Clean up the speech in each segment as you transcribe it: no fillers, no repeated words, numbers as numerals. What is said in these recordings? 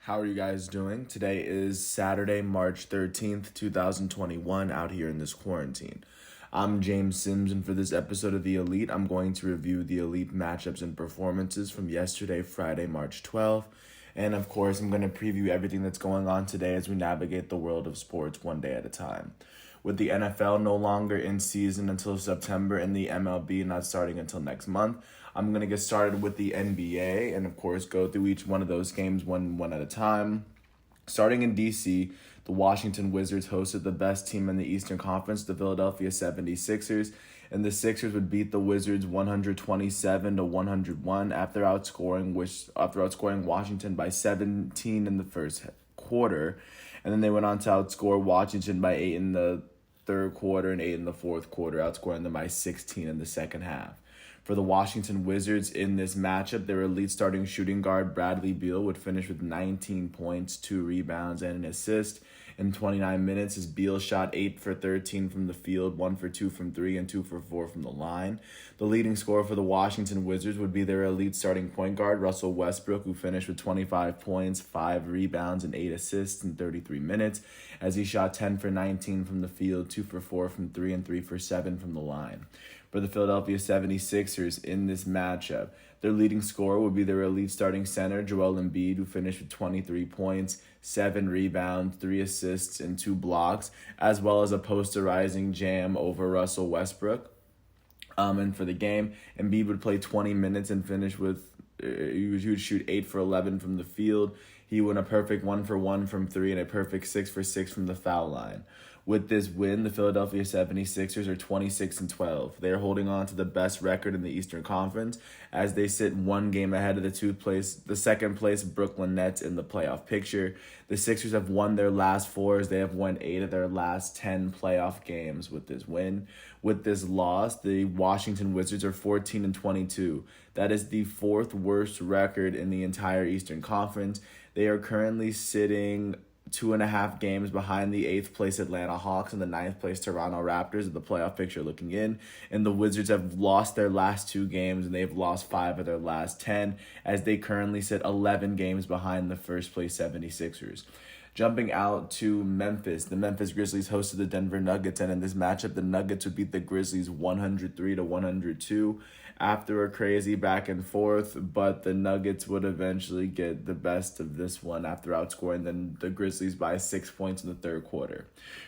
How are you guys doing? Today is Saturday, March 13th, 2021, out here in this quarantine. I'm James Sims, and for this episode of The Elite, I'm going to review the Elite matchups and performances from yesterday, Friday, March 12th. And of course, I'm going to preview everything that's going on today as we navigate the world of sports one day at a time. With the NFL no longer in season until September and the MLB not starting until next month, I'm going to get started with the NBA and, of course, go through each one of those games one at a time. Starting in D.C., the Washington Wizards hosted the best team in the Eastern Conference, the Philadelphia 76ers, and the Sixers would beat the Wizards 127-101 after outscoring Washington by 17 in the first quarter, and then they went on to outscore Washington by 8 in the third quarter and 8 in the fourth quarter, outscoring them by 16 in the second half. For the Washington Wizards in this matchup, their elite starting shooting guard Bradley Beal would finish with 19 points, 2 rebounds, and an assist. In 29 minutes, as Beal shot 8 for 13 from the field, 1 for 2 from 3, and 2 for 4 from the line. The leading scorer for the Washington Wizards would be their elite starting point guard, Russell Westbrook, who finished with 25 points, 5 rebounds, and 8 assists in 33 minutes, as he shot 10 for 19 from the field, 2 for 4 from 3, and 3 for 7 from the line. For the Philadelphia 76ers in this matchup, their leading scorer would be their elite starting center, Joel Embiid, who finished with 23 points, 7 rebounds, 3 assists, and 2 blocks, as well as a posterizing jam over Russell Westbrook. And for the game, Embiid would play 20 minutes and finish with, he would shoot 8 for 11 from the field. He went a perfect 1 for 1 from 3 and a perfect 6 for 6 from the foul line. With this win, the Philadelphia 76ers are 26-12. They are holding on to the best record in the Eastern Conference as they sit one game ahead of the second place Brooklyn Nets in the playoff picture. The Sixers have won their last 4 as they have won 8 of their last 10 playoff games with this win. With this loss, the Washington Wizards are 14-22. That is the 4th worst record in the entire Eastern Conference. They are currently sitting 2.5 games behind the 8th place Atlanta Hawks and the 9th place Toronto Raptors of the playoff picture looking in. And the Wizards have lost their last 2 games and they've lost 5 of their last 10 as they currently sit 11 games behind the first place 76ers. Jumping out to Memphis, the Memphis Grizzlies hosted the Denver Nuggets, and in this matchup, the Nuggets would beat the Grizzlies 103-102 after a crazy back and forth, but the Nuggets would eventually get the best of this one after outscoring the Grizzlies by 6 points in the third quarter.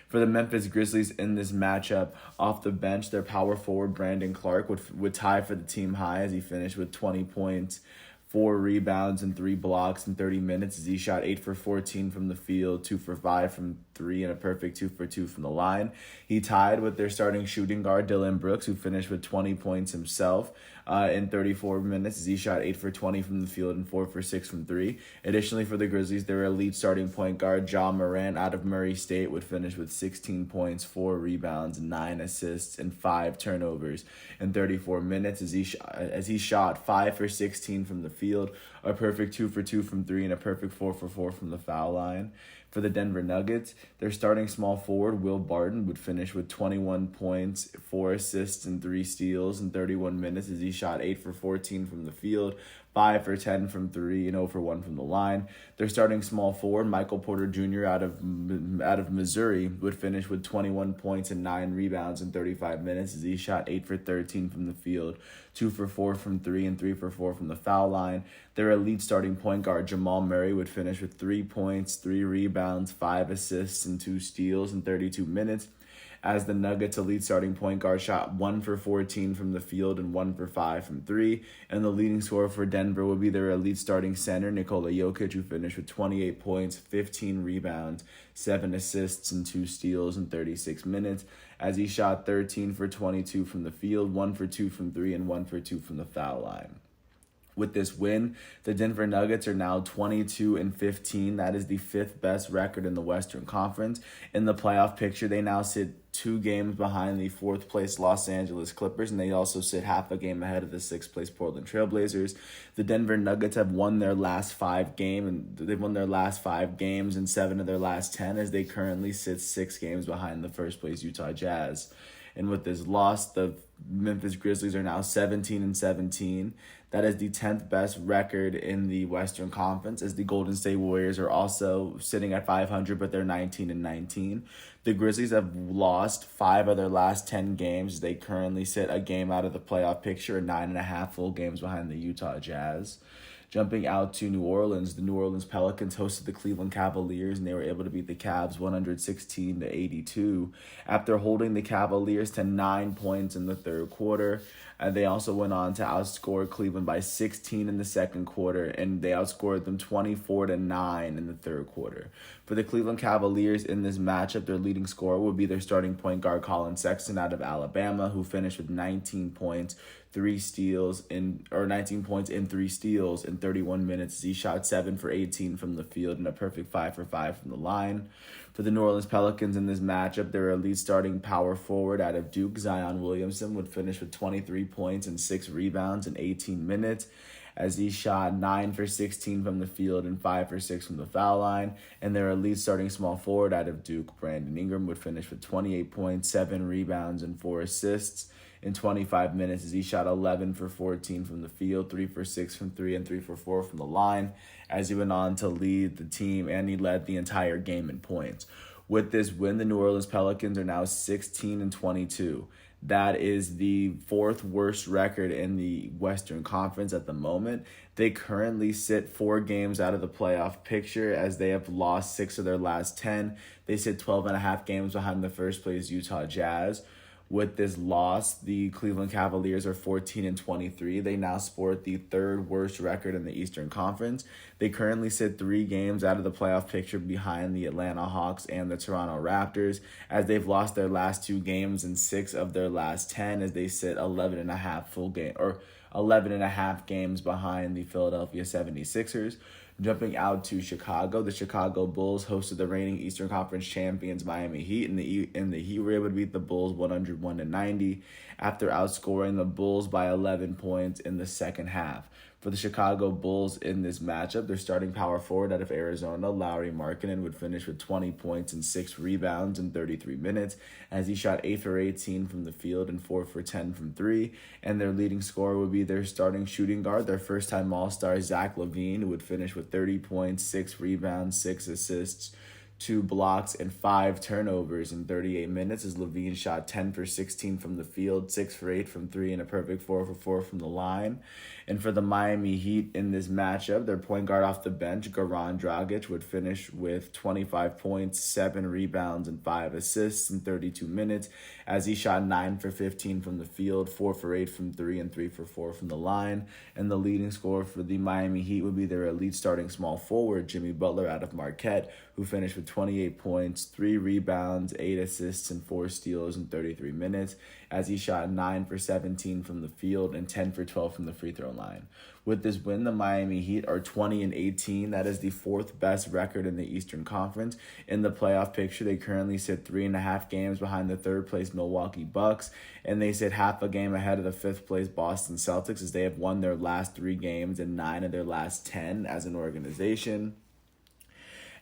For the Memphis Grizzlies in this matchup, off the bench, their power forward Brandon Clark would tie for the team high as he finished with 20 points, 4 rebounds, and 3 blocks in 30 minutes as he shot 8 for 14 from the field, 2 for 5 from 3, and a perfect 2 for 2 from the line. He tied with their starting shooting guard, Dillon Brooks, who finished with 20 points himself in 34 minutes as he shot 8 for 20 from the field and 4 for 6 from 3. Additionally, for the Grizzlies, their elite starting point guard, Ja Morant, out of Murray State, would finish with 16 points, 4 rebounds, 9 assists, and 5 turnovers in 34 minutes as he shot 5 for 16 from the field, a perfect 2 for 2 from 3, and a perfect 4 for 4 from the foul line. For the Denver Nuggets, their starting small forward, Will Barton, would finish with 21 points, 4 assists, and 3 steals in 31 minutes as he shot 8 for 14 from the field, 5 for 10 from 3, and 0 for 1 from the line. Their starting small forward, Michael Porter Jr. out of Missouri, would finish with 21 points and 9 rebounds in 35 minutes as he shot 8 for 13 from the field, 2 for 4 from 3, and 3 for 4 from the foul line. Their elite starting point guard, Jamal Murray, would finish with 3 points, 3 rebounds, 5 assists, and 2 steals in 32 minutes as the Nuggets' elite starting point guard shot 1 for 14 from the field and 1 for 5 from 3. And the leading scorer for Denver would be their elite starting center, Nikola Jokic, who finished with 28 points, 15 rebounds, 7 assists, and 2 steals in 36 minutes as he shot 13 for 22 from the field, 1 for 2 from 3, and 1 for 2 from the foul line. With this win, the Denver Nuggets are now 22-15. That is the 5th best record in the Western Conference. In the playoff picture, they now sit 2 games behind the 4th place Los Angeles Clippers, and they also sit half a game ahead of the 6th place Portland Trailblazers. The Denver Nuggets have won their last 5 games, and they've won their last 5 games and 7 of their last 10, as they currently sit 6 games behind the 1st place Utah Jazz. And with this loss, the Memphis Grizzlies are now 17-17. That is the 10th best record in the Western Conference, as the Golden State Warriors are also sitting at 500, but they're 19-19. The Grizzlies have lost 5 of their last 10 games. They currently sit a game out of the playoff picture and 9.5 full games behind the Utah Jazz. Jumping out to New Orleans, the New Orleans Pelicans hosted the Cleveland Cavaliers, and they were able to beat the Cavs 116-82 after holding the Cavaliers to 9 points in the third quarter. They also went on to outscore Cleveland by 16 in the second quarter, and they outscored them 24-9 in the third quarter. For the Cleveland Cavaliers in this matchup, their leading scorer would be their starting point guard Colin Sexton out of Alabama, who finished with 19 points in 3 steals in 31 minutes. He shot 7 for 18 from the field and a perfect 5 for 5 from the line. For the New Orleans Pelicans in this matchup, their elite starting power forward out of Duke, Zion Williamson, would finish with 23 points and 6 rebounds in 18 minutes, as he shot 9 for 16 from the field and 5 for 6 from the foul line. And their elite starting small forward out of Duke, Brandon Ingram, would finish with 28 points, 7 rebounds, and 4 assists in 25 minutes, as he shot 11 for 14 from the field, 3 for 6 from 3, and 3 for 4 from the line, as he went on to lead the team, and he led the entire game in points. With this win, the New Orleans Pelicans are now 16-22. That is the 4th worst record in the Western Conference at the moment. They currently sit 4 games out of the playoff picture, as they have lost 6 of their last 10. They sit 12.5 games behind the first place Utah Jazz. With this loss, the Cleveland Cavaliers are 14-23. They now sport the 3rd worst record in the Eastern Conference. They currently sit 3 games out of the playoff picture behind the Atlanta Hawks and the Toronto Raptors, as they've lost their last 2 games and 6 of their last 10, as they sit 11.5 games behind the Philadelphia 76ers. Jumping out to Chicago, the Chicago Bulls hosted the reigning Eastern Conference champions Miami Heat, and the Heat were able to beat the Bulls 101-90 after outscoring the Bulls by 11 points in the second half. For the Chicago Bulls in this matchup, their starting power forward out of Arizona, Lauri Markkanen, would finish with 20 points and 6 rebounds in 33 minutes, as he shot 8 for 18 from the field and 4 for 10 from 3. And their leading scorer would be their starting shooting guard, their first-time All-Star, Zach LaVine, who would finish with 30 points, 6 rebounds, 6 assists, 2 blocks, and 5 turnovers in 38 minutes, as LaVine shot 10 for 16 from the field, 6 for 8 from 3, and a perfect 4 for 4 from the line. And for the Miami Heat in this matchup, their point guard off the bench, Goran Dragic, would finish with 25 points, 7 rebounds, and 5 assists in 32 minutes, as he shot 9 for 15 from the field, 4 for 8 from 3, and 3 for 4 from the line. And the leading scorer for the Miami Heat would be their elite starting small forward, Jimmy Butler out of Marquette, who finished with 28 points, 3 rebounds, 8 assists, and 4 steals in 33 minutes, as he shot 9 for 17 from the field and 10 for 12 from the free throw line. With this win, the Miami Heat are 20-18. That is the 4th best record in the Eastern Conference. In the playoff picture, they currently sit 3.5 games behind the 3rd place Milwaukee Bucks, and they sit half a game ahead of the 5th place Boston Celtics, as they have won their last 3 games and 9 of their last 10 as an organization.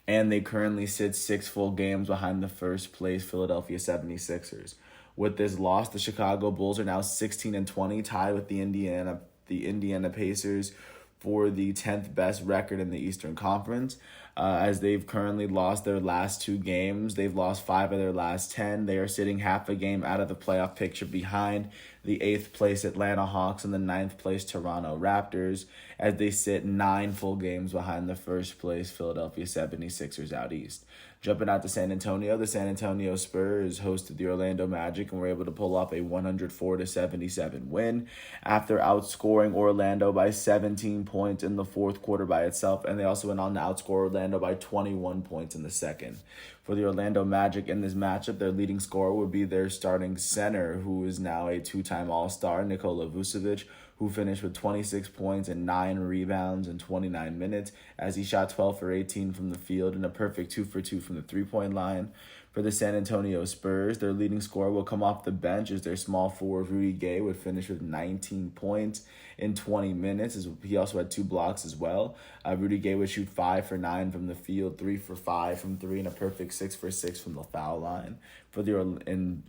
And they currently sit 6 full games behind the 1st place Philadelphia 76ers. With this loss, the Chicago Bulls are now 16-20, tied with the Indiana Pacers for the 10th best record in the Eastern Conference, as they've currently lost their last 2 games. They've lost 5 of their last 10. They are sitting half a game out of the playoff picture behind the 8th place Atlanta Hawks and the 9th place Toronto Raptors, as they sit 9 full games behind the 1st place Philadelphia 76ers out east. Jumping out to San Antonio, the San Antonio Spurs hosted the Orlando Magic and were able to pull off a 104-77 win after outscoring Orlando by 17 points in the 4th quarter by itself, and they also went on to outscore Orlando by 21 points in the second. For the Orlando Magic in this matchup, their leading scorer would be their starting center, who is now a 2-time All-Star, Nikola Vucevic, who finished with 26 points and 9 rebounds in 29 minutes, as he shot 12 for 18 from the field and a perfect 2 for 2 from the three-point line. For the San Antonio Spurs, their leading scorer will come off the bench as their small forward Rudy Gay would finish with 19 points in 20 minutes. He also had 2 blocks as well. Rudy Gay would shoot 5 for 9 from the field, 3 for 5 from 3, and a perfect 6 for 6 from the foul line. And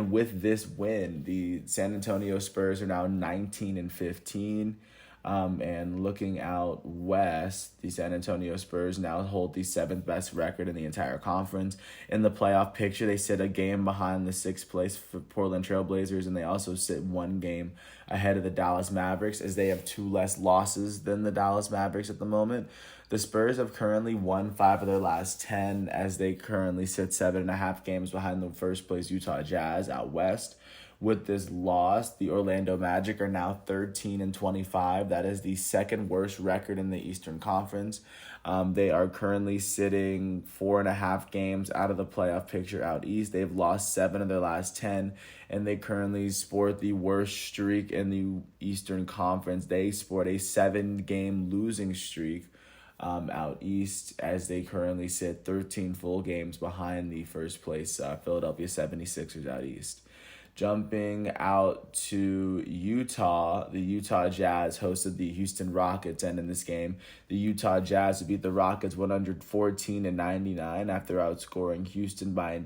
with this win, the San Antonio Spurs are now 19-15. And looking out west, the San Antonio Spurs now hold the 7th best record in the entire conference. In the playoff picture, they sit a game behind the 6th place for Portland Trailblazers, and they also sit 1 game ahead of the Dallas Mavericks, as they have 2 less losses than the Dallas Mavericks at the moment. The Spurs have currently won 5 of their last 10, as they currently sit 7.5 games behind the first place Utah Jazz out west. With this loss, the Orlando Magic are now 13-25. That is the 2nd worst record in the Eastern Conference. They are currently sitting 4.5 games out of the playoff picture out east. They've lost 7 of their last 10, and they currently sport the worst streak in the Eastern Conference. They sport a 7-game losing streak out east, as they currently sit 13 full games behind the first place Philadelphia 76ers out east. Jumping out to Utah, the Utah Jazz hosted the Houston Rockets, and in this game, the Utah Jazz beat the Rockets 114-99 after outscoring Houston by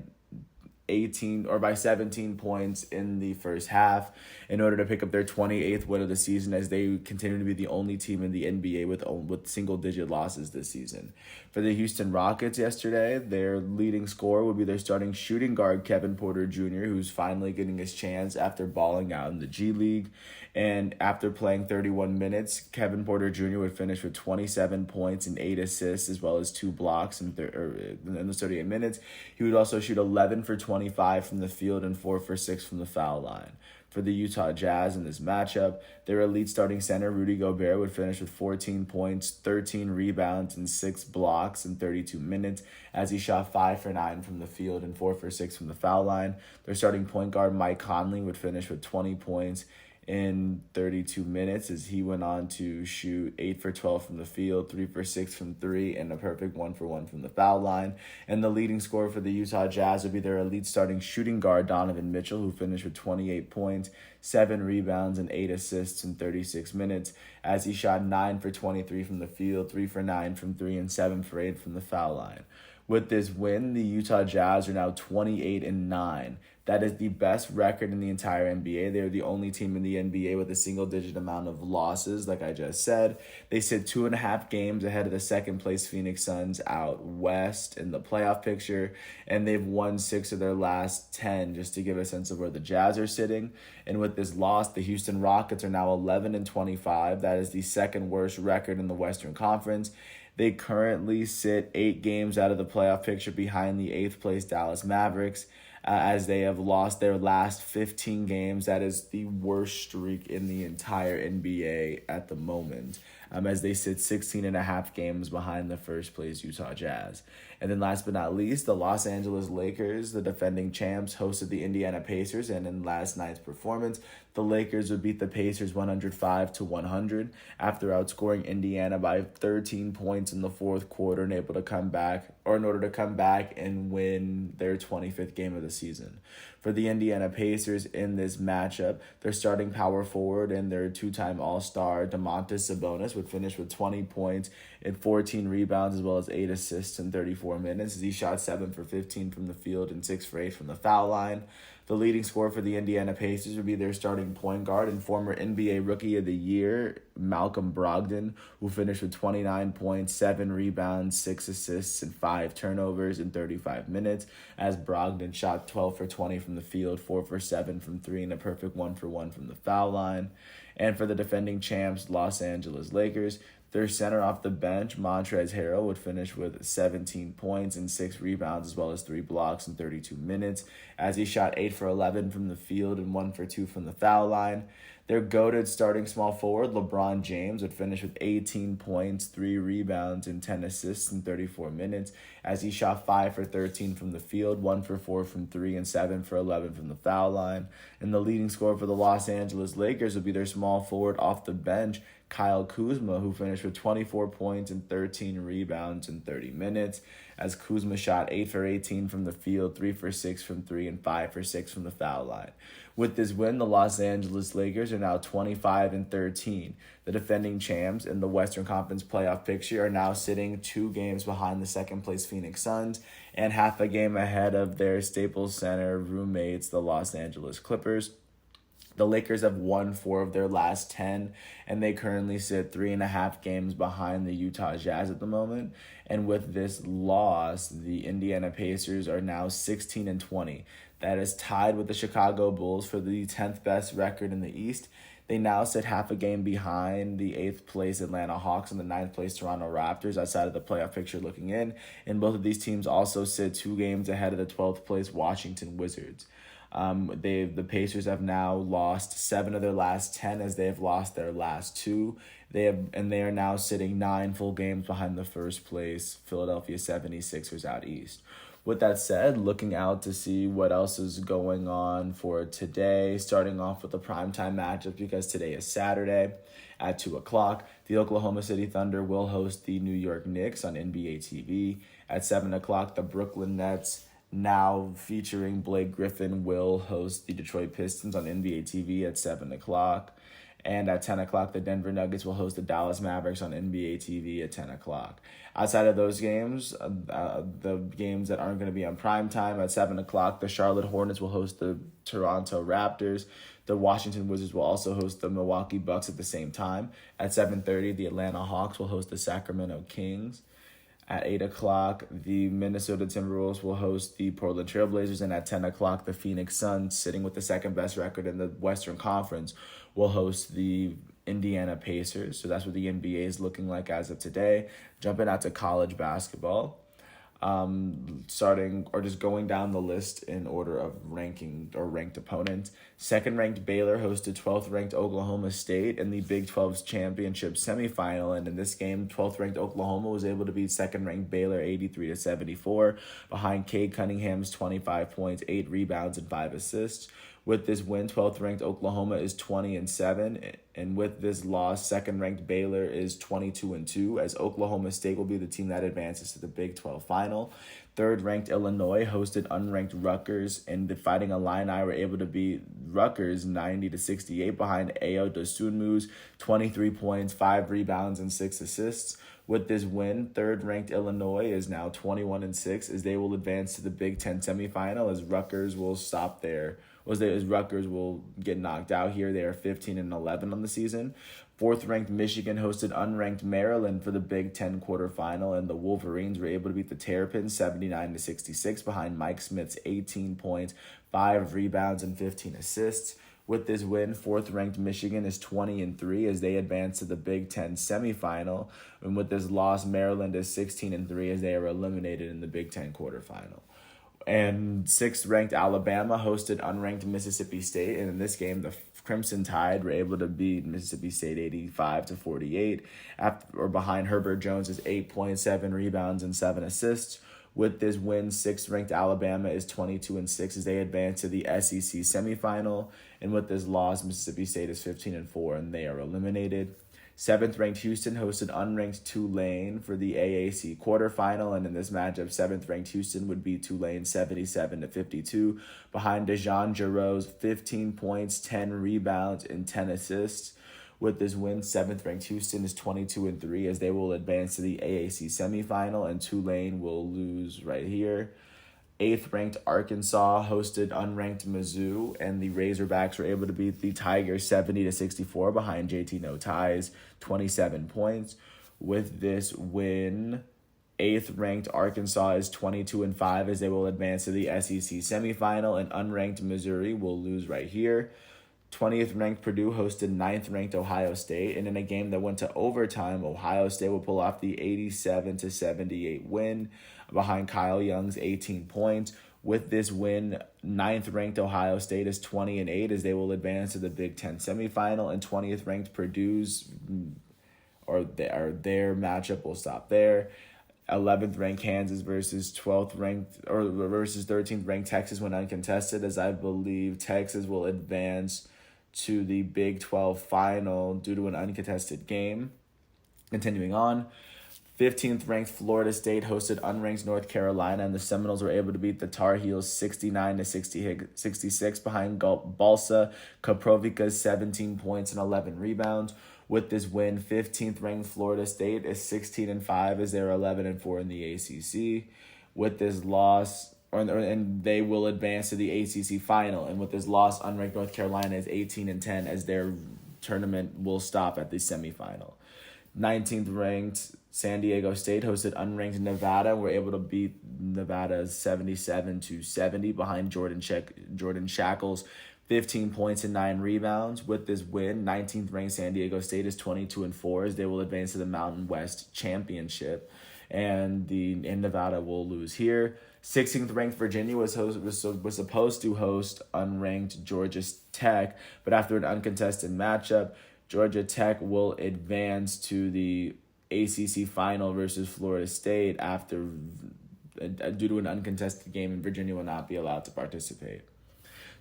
17 points in the first half in order to pick up their 28th win of the season, as they continue to be the only team in the NBA with single-digit losses this season. For the Houston Rockets yesterday, their leading scorer would be their starting shooting guard, Kevin Porter Jr., who's finally getting his chance after balling out in the G League. And after playing 31 minutes, Kevin Porter Jr. would finish with 27 points and 8 assists, as well as 2 blocks in the 38 minutes. He would also shoot 11 for 25 from the field and 4 for 6 from the foul line. For the Utah Jazz in this matchup, their elite starting center, Rudy Gobert, would finish with 14 points, 13 rebounds, and 6 blocks in 32 minutes, as he shot 5 for 9 from the field and 4 for 6 from the foul line. Their starting point guard, Mike Conley, would finish with 20 points in 32 minutes, as he went on to shoot 8 for 12 from the field, 3 for 6 from 3, and a perfect 1 for 1 from the foul line. And the leading scorer for the Utah Jazz would be their elite starting shooting guard, Donovan Mitchell, who finished with 28 points, 7 rebounds, and 8 assists in 36 minutes, as he shot 9 for 23 from the field, 3 for 9 from 3, and 7 for 8 from the foul line. With this win, the Utah Jazz are now 28-9. That is the best record in the entire NBA. They're the only team in the NBA with a single-digit amount of losses, like I just said. They sit 2.5 games ahead of the second-place Phoenix Suns out west in the playoff picture, and they've won 6 of their last 10, just to give a sense of where the Jazz are sitting. And with this loss, the Houston Rockets are now 11-25. That is the 2nd worst record in the Western Conference. They currently sit 8 games out of the playoff picture behind the 8th-place Dallas Mavericks, as they have lost their last 15 games. That is the worst streak in the entire NBA at the moment, as they sit 16.5 games behind the first-place Utah Jazz. And then last but not least, the Los Angeles Lakers, the defending champs, hosted the Indiana Pacers, and in last night's performance, the Lakers would beat the Pacers 105-100 after outscoring Indiana by 13 points in the fourth quarter in order to come back and win their 25th game of the season. For the Indiana Pacers in this matchup, their starting power forward and their 2-time All-Star Domantas Sabonis would finish with 20 points and 14 rebounds, as well as 8 assists in 34 minutes, as he shot 7 for 15 from the field and 6 for 8 from the foul line. The leading scorer for the Indiana Pacers would be their starting point guard and former NBA Rookie of the Year, Malcolm Brogdon, who finished with 29 points, 7 rebounds, 6 assists, and 5 turnovers in 35 minutes, as Brogdon shot 12 for 20 from the field, 4 for 7 from 3, and a perfect 1 for 1 from the foul line. And for the defending champs, Los Angeles Lakers, their center off the bench, Montrezl Harrell, would finish with 17 points and 6 rebounds, as well as 3 blocks in 32 minutes, as he shot 8 for 11 from the field and 1 for 2 from the foul line. Their goated starting small forward, LeBron James, would finish with 18 points, 3 rebounds, and 10 assists in 34 minutes, as he shot 5 for 13 from the field, 1 for 4 from 3, and 7 for 11 from the foul line. And the leading scorer for the Los Angeles Lakers would be their small forward off the bench, Kyle Kuzma, who finished with 24 points and 13 rebounds in 30 minutes, as Kuzma shot 8 for 18 from the field, 3 for 6 from 3, and 5 for 6 from the foul line. With this win, the Los Angeles Lakers are now 25 and 13. The defending champs in the Western Conference playoff picture are now sitting 2 games behind the second-place Phoenix Suns and half a game ahead of their Staples Center roommates, the Los Angeles Clippers. The Lakers have won 4 of their last 10, and they currently sit 3.5 games behind the Utah Jazz at the moment. And with this loss, the Indiana Pacers are now 16 and 20. That is tied with the Chicago Bulls for the 10th best record in the East. They now sit half a game behind the 8th place Atlanta Hawks and the 9th place Toronto Raptors outside of the playoff picture looking in. And both of these teams also sit 2 games ahead of the 12th place Washington Wizards. The Pacers have now lost 7 of their last 10 as they have lost their last 2. They are now sitting 9 full games behind the first place Philadelphia 76ers out east. With that said, looking out to see what else is going on for today, starting off with the primetime matchup because today is Saturday at 2 o'clock. The Oklahoma City Thunder will host the New York Knicks on NBA TV. At 7 o'clock, the Brooklyn Nets, now featuring Blake Griffin, will host the Detroit Pistons on NBA TV at 7 o'clock. And at 10 o'clock, the Denver Nuggets will host the Dallas Mavericks on NBA TV at 10 o'clock. Outside of those games, the games that aren't going to be on prime time, at 7 o'clock, the Charlotte Hornets will host the Toronto Raptors. The Washington Wizards will also host the Milwaukee Bucks at the same time. At 7:30, the Atlanta Hawks will host the Sacramento Kings. At 8 o'clock, the Minnesota Timberwolves will host the Portland Trailblazers. And at 10 o'clock, the Phoenix Suns, sitting with the second best record in the Western Conference, will host the Indiana Pacers. So that's what the NBA is looking like as of today. Jumping out to college basketball. Starting or just going down the list in order of ranking or ranked opponents. Second-ranked Baylor hosted 12th-ranked Oklahoma State in the Big 12 Championship semifinal, and in this game, 12th-ranked Oklahoma was able to beat second-ranked Baylor 83-74 behind Cade Cunningham's 25 points, 8 rebounds, and 5 assists. With this win, 12th-ranked Oklahoma is 20-7, and with this loss, second-ranked Baylor is 22-2, as Oklahoma State will be the team that advances to the Big 12 final. Third-ranked Illinois hosted unranked Rutgers, and the Fighting Illini were able to beat Rutgers 90-68 behind Ayo Dosunmu's 23 points, 5 rebounds, and 6 assists. With this win, third-ranked Illinois is now 21-6, as they will advance to the Big 10 semifinal, as Rutgers will Rutgers will get knocked out here. They are 15-11 on the season. Fourth-ranked Michigan hosted unranked Maryland for the Big 10 quarterfinal, and the Wolverines were able to beat the Terrapins 79-66 behind Mike Smith's 18 points, 5 rebounds, and 15 assists. With this win, fourth-ranked Michigan is 20-3 as they advance to the Big 10 semifinal. And with this loss, Maryland is 16-3 as they are eliminated in the Big 10 quarterfinal. And sixth-ranked Alabama hosted unranked Mississippi State, and in this game, the Crimson Tide were able to beat Mississippi State 85-48, behind Herbert Jones's 8.7 rebounds and 7 assists. With this win, sixth-ranked Alabama is 22-6 as they advance to the SEC semifinal, and with this loss, Mississippi State is 15-4 and they are eliminated. Seventh-ranked Houston hosted unranked Tulane for the AAC quarterfinal, and in this matchup, seventh-ranked Houston would beat Tulane 77-52 behind DeJon Jarreau's 15 points, 10 rebounds, and 10 assists. With this win, seventh-ranked Houston is 22-3 as they will advance to the AAC semifinal, and Tulane will lose right here. Eighth-ranked Arkansas hosted unranked Mizzou, and the Razorbacks were able to beat the Tigers 70-64 behind JT No Ties 27 points. With this win, eighth-ranked Arkansas is 22-5 as they will advance to the SEC semifinal, and unranked Missouri will lose right here. 20th-ranked Purdue hosted 9th-ranked Ohio State, and in a game that went to overtime, Ohio State will pull off the 87-78 win behind Kyle Young's 18 points. With this win, 9th-ranked Ohio State is 20-8 as they will advance to the Big 10 semifinal, and 20th-ranked Purdue's their matchup will stop there. 11th ranked Kansas versus 13th ranked Texas went uncontested, as I believe Texas will advance to the Big 12 final due to an uncontested game. Continuing on, 15th ranked Florida State hosted unranked North Carolina, and the Seminoles were able to beat the Tar Heels 69-66 behind Balsa Koprovica's 17 points and 11 rebounds. With this win, 15th ranked Florida State is 16-5 as they're 11-4 in the ACC. With this loss, and they will advance to the ACC final. And with this loss, unranked North Carolina is 18-10 as their tournament will stop at the semifinal. 19th ranked San Diego State hosted unranked Nevada and were able to beat Nevada 77-70 behind Jordan Shackles 15 points and 9 rebounds. With this win, 19th ranked San Diego State is 22-4 as they will advance to the Mountain West Championship, and Nevada will lose here. 16th ranked Virginia was supposed to host unranked Georgia Tech, but after an uncontested matchup, Georgia Tech will advance to the ACC final versus Florida State due to an uncontested game, and Virginia will not be allowed to participate.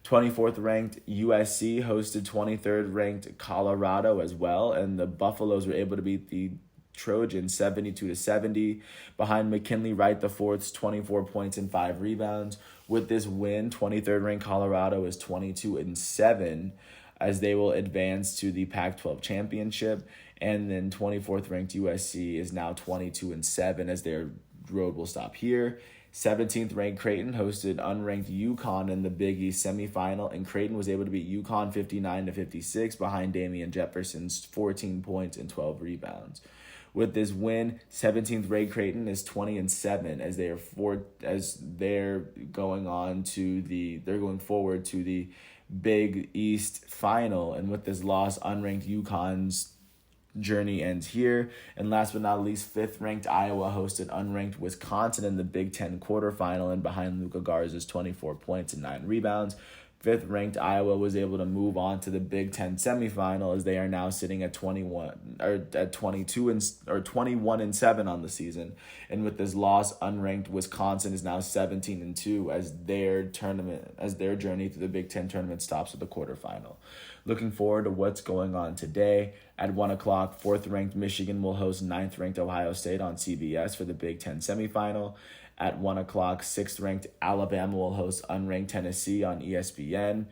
24th ranked USC hosted 23rd ranked Colorado as well, and the Buffaloes were able to beat the Trojans 72-70 behind McKinley Wright IV's 24 points and 5 rebounds. With this win, 23rd ranked Colorado is 22-7 as they will advance to the Pac-12 Championship, and then 24th ranked USC is now 22-7 as their road will stop here. 17th ranked Creighton hosted unranked UConn in the Big East semifinal, and Creighton was able to beat UConn 59-56 behind Damian Jefferson's 14 points and 12 rebounds. With this win, 17th ranked Creighton is 20-7 as they're going forward to the Big East final, and with this loss, unranked UConn's journey ends here. And last but not least, 5th ranked Iowa hosted unranked Wisconsin in the Big Ten quarterfinal, and behind Luka Garza's 24 points and 9 rebounds. 5th ranked Iowa was able to move on to the Big Ten semifinal as they are now sitting at 21-7 on the season. And with this loss, unranked Wisconsin is now 17-2 as their journey through the Big Ten tournament stops at the quarterfinal. Looking forward to what's going on today. At 1 o'clock, 4th ranked Michigan will host 9th ranked Ohio State on CBS for the Big Ten semifinal. At 1 o'clock, 6th ranked Alabama will host unranked Tennessee on ESPN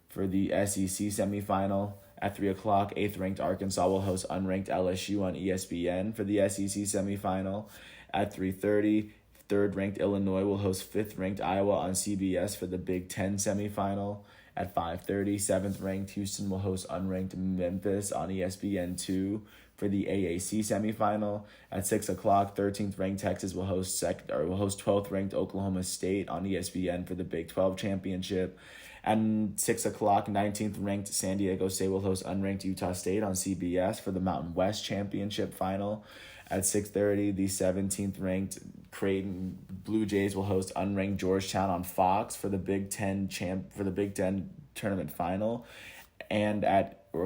for the SEC semifinal. At 3 o'clock, 8th ranked Arkansas will host unranked LSU on ESPN for the SEC semifinal. At 3:30, 3rd ranked Illinois will host 5th ranked Iowa on CBS for the Big Ten semifinal. At 5:30, 7th ranked Houston will host unranked Memphis on ESPN2 for the AAC semifinal. At 6 o'clock, 13th ranked Texas will host 12th ranked Oklahoma State on ESPN for the Big 12 Championship. At 6 o'clock, 19th ranked San Diego State will host unranked Utah State on CBS for the Mountain West Championship final. At 6:30, the 17th ranked Creighton Blue Jays will host unranked Georgetown on Fox for the Big Ten tournament final. And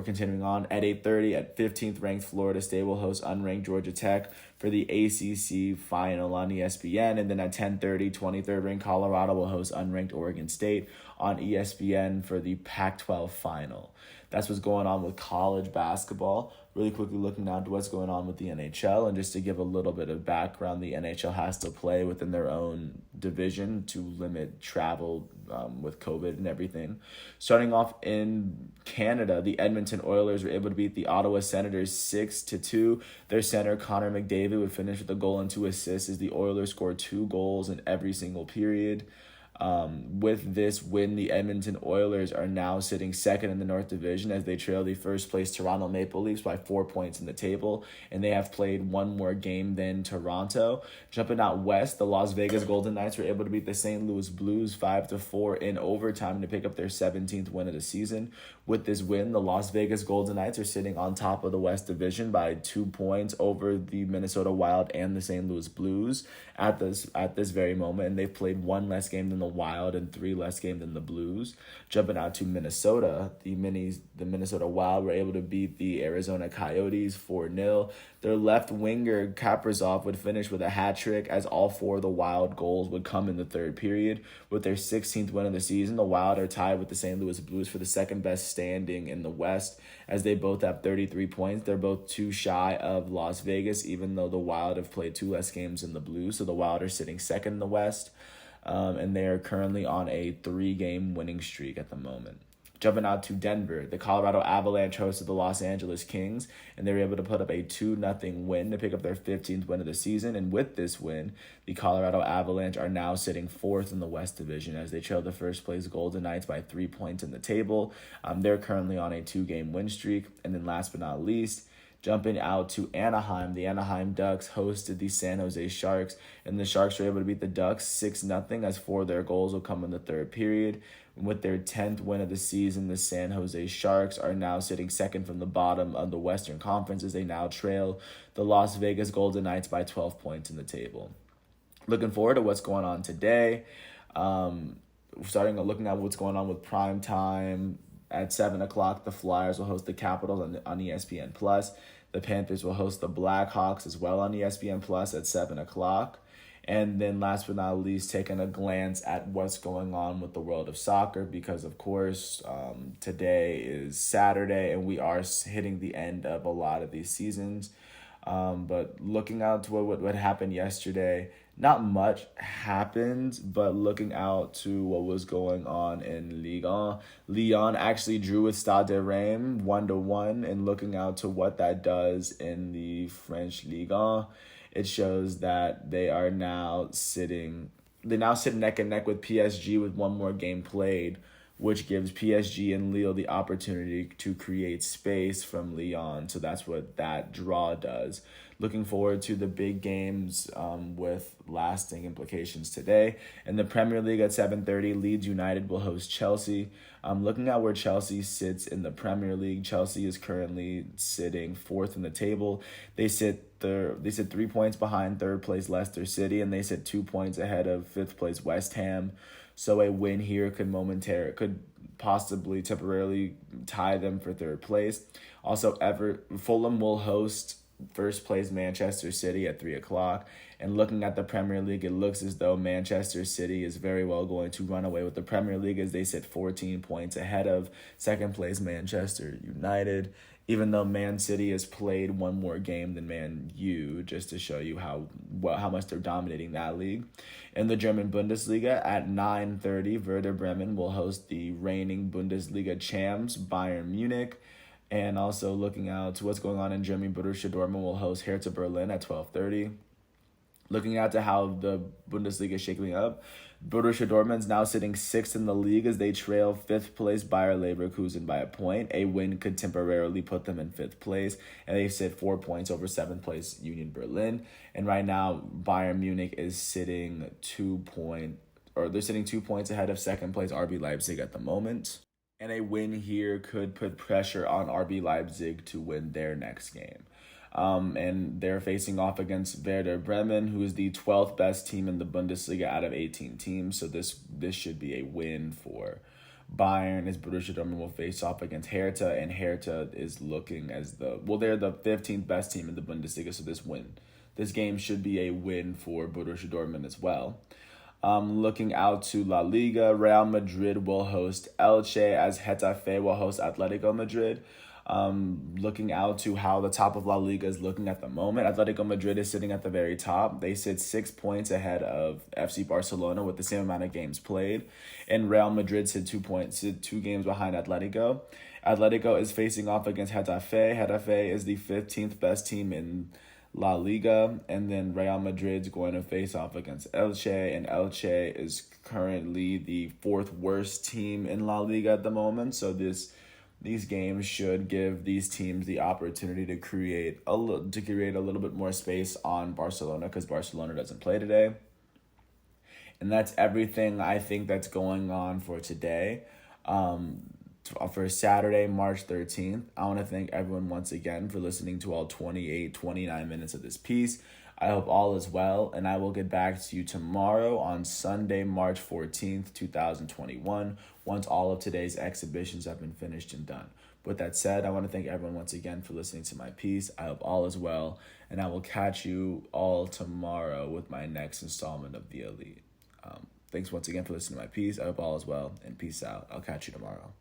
continuing on, at 8:30, at 15th ranked Florida State will host unranked Georgia Tech for the ACC final on ESPN. And then at 10:30, 23rd ranked Colorado will host unranked Oregon State on ESPN for the Pac-12 final. That's what's going on with college basketball. Really quickly looking down to what's going on with the NHL, and just to give a little bit of background, the NHL has to play within their own division to limit travel with COVID and everything. Starting off in Canada, the Edmonton Oilers were able to beat the Ottawa Senators 6-2. Their center, Connor McDavid, would finish with a goal and 2 assists as the Oilers scored 2 goals in every single period. With this win, the Edmonton Oilers are now sitting second in the North Division as they trail the first place Toronto Maple Leafs by 4 points in the table, and they have played one more game than Toronto. Jumping out west, the Las Vegas Golden Knights were able to beat the St. Louis Blues 5-4 in overtime to pick up their 17th win of the season. With this win, the Las Vegas Golden Knights are sitting on top of the West Division by 2 points over the Minnesota Wild and the St. Louis Blues at this very moment, and they've played one less game than the the Wild and 3 less games than the Blues. Jumping out to Minnesota, the Minnesota Wild were able to beat the Arizona Coyotes 4-0. Their left winger, Kaprizov, would finish with a hat trick as all 4 of the Wild goals would come in the third period. With their 16th win of the season, the Wild are tied with the St. Louis Blues for the second best standing in the West, as they both have 33 points. They're both 2 shy of Las Vegas, even though the Wild have played 2 less games than the Blues. So the Wild are sitting second in the West, and they are currently on a 3-game winning streak at the moment. Jumping out to Denver, the Colorado Avalanche hosted the Los Angeles Kings, and they were able to put up a 2-0 win to pick up their 15th win of the season. And with this win, the Colorado Avalanche are now sitting 4th in the West Division as they trail the first-place Golden Knights by 3 points in the table. They're currently on a 2-game win streak. And then last but not least, jumping out to Anaheim, the Anaheim Ducks hosted the San Jose Sharks, and the Sharks were able to beat the Ducks 6-0 as 4 of their goals will come in the third period. With their 10th win of the season, the San Jose Sharks are now sitting second from the bottom of the Western Conference as they now trail the Las Vegas Golden Knights by 12 points in the table. Looking forward to what's going on today. Looking at what's going on with prime time. At 7 o'clock, the Flyers will host the Capitals on ESPN+. The Panthers will host the Blackhawks as well on ESPN+ at 7 o'clock. And then last but not least, taking a glance at what's going on with the world of soccer, because, of course, today is Saturday and we are hitting the end of a lot of these seasons. But looking out to what happened yesterday, not much happened, but looking out to what was going on in Ligue 1. Lyon actually drew with Stade de Reims 1-1, and looking out to what that does in the French Ligue 1, it shows that they now sit neck and neck with PSG with one more game played, which gives PSG and Lille the opportunity to create space from Lyon. So that's what that draw does. Looking forward to the big games with lasting implications today. In the Premier League at 7:30, Leeds United will host Chelsea. Looking at where Chelsea sits in the Premier League, Chelsea is currently sitting 4th in the table. They sit 3 points behind third place Leicester City, and they sit 2 points ahead of 5th place West Ham. So a win here could possibly temporarily tie them for third place. Also, Fulham will host first place Manchester City at 3 o'clock. And looking at the Premier League, it looks as though Manchester City is very well going to run away with the Premier League as they sit 14 points ahead of second place Manchester United, even though Man City has played one more game than Man U, just to show you how much they're dominating that league. In the German Bundesliga at 9:30, Werder Bremen will host the reigning Bundesliga champs Bayern Munich. And also looking out to what's going on in Germany, Borussia Dortmund will host Hertha Berlin at 12:30. Looking out to how the Bundesliga is shaking up, Borussia Dortmund's now sitting 6th in the league as they trail 5th place Bayer Leverkusen by a point. A win could temporarily put them in 5th place, and they sit 4 points over 7th place Union Berlin. And right now, Bayern Munich is sitting 2 points ahead of second place RB Leipzig at the moment. And a win here could put pressure on RB Leipzig to win their next game. And they're facing off against Werder Bremen, who is the 12th best team in the Bundesliga out of 18 teams. So this should be a win for Bayern, as Borussia Dortmund will face off against Hertha, and Hertha is looking as they're the 15th best team in the Bundesliga. So this game should be a win for Borussia Dortmund as well. Looking out to La Liga, Real Madrid will host Elche as Getafe will host Atletico Madrid. Looking out to how the top of La Liga is looking at the moment, Atletico Madrid is sitting at the very top. They sit 6 points ahead of FC Barcelona with the same amount of games played, and Real Madrid sit 2 games behind Atletico. Atletico is facing off against Getafe. Getafe is the 15th best team in La Liga, and then Real Madrid's going to face off against Elche, and Elche is currently the 4th worst team in La Liga at the moment. So these games should give these teams the opportunity to create a little bit more space on Barcelona, because Barcelona doesn't play today. And that's everything I think that's going on for today. For Saturday, March 13th. I want to thank everyone once again for listening to all 29 minutes of this piece. I hope all is well, and I will get back to you tomorrow on Sunday, March 14th, 2021, once all of today's exhibitions have been finished and done. With that said, I want to thank everyone once again for listening to my piece. I hope all is well, and I will catch you all tomorrow with my next installment of The Elite. Thanks once again for listening to my piece. I hope all is well, and peace out. I'll catch you tomorrow.